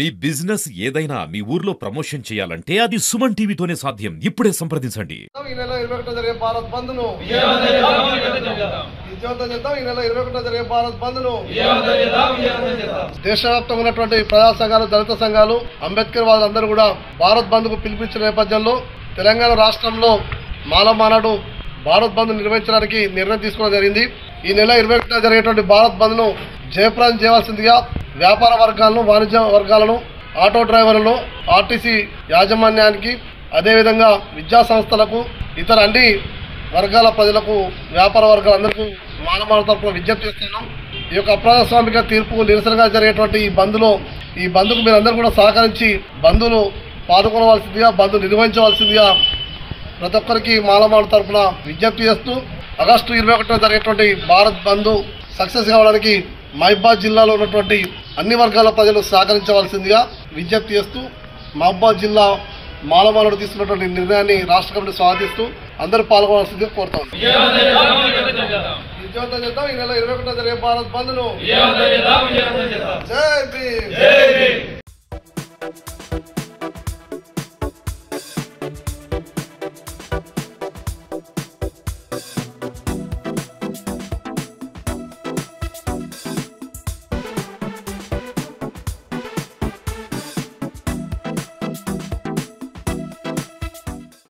మీ business ఏదైనా మీ ఊర్లో promotion చేయాలంటే అది సుమన్ టీవీతోనే సాధ్యం. ఇప్పుడే సంప్రదించండి. ఈ నెల 21 జరిగే భారత్ బంద్ ను దేశవ్యాప్తంగా ఉన్నటువంటి ప్రజా సంఘాలు, దళిత సంఘాలు, అంబేద్కర్ వాదులందరూ కూడా భారత్ బంద్ కు పిలిపించిన నేపథ్యంలో తెలంగాణ రాష్ట్రంలో మాలమానాడు భారత్ బంద్ నిర్వహించడానికి నిర్ణయం తీసుకోవడం జరిగింది. ఈ నెల 21 జరిగేటువంటి భారత్ బంద్ ను జయప్రదం చేయవలసిందిగా వ్యాపార వర్గాలను, వాణిజ్య వర్గాలను, ఆటో డ్రైవర్లను, ఆర్టీసీ యాజమాన్యానికి, అదేవిధంగా విద్యా సంస్థలకు, ఇతర అన్ని వర్గాల ప్రజలకు, వ్యాపార వర్గాలందరికీ మానవాళి తరఫున విజ్ఞప్తి చేస్తున్నాం. ఈ యొక్క అప్రజాస్వామిక తీర్పుకు నిరసనగా జరిగేటువంటి ఈ బంద్కు మీరందరూ కూడా సహకరించి బంద్ను పాల్గొనవలసిందిగా, బంద్ నిర్వహించవలసిందిగా ప్రతి ఒక్కరికి మాలమాడు తరఫున విజ్ఞప్తి చేస్తూ ఆగస్టు 21 జరిగేటువంటి భారత్ బంద్ సక్సెస్ కావడానికి మహబూబాబాద్ జిల్లాలో ఉన్నటువంటి అన్ని వర్గాల ప్రజలు సహకరించవలసిందిగా విజ్ఞప్తి చేస్తూ మహబూబాబాద్ జిల్లా మాలమాడు తీసుకున్నటువంటి నిర్ణయాన్ని రాష్ట్ర కమిటీ స్వాగతిస్తూ అందరూ పాల్గొనాల్సిందిగా కోరుతాం. ఈ నెల 21 జరిగే భారత్ బంద్ ను జై భీమ్.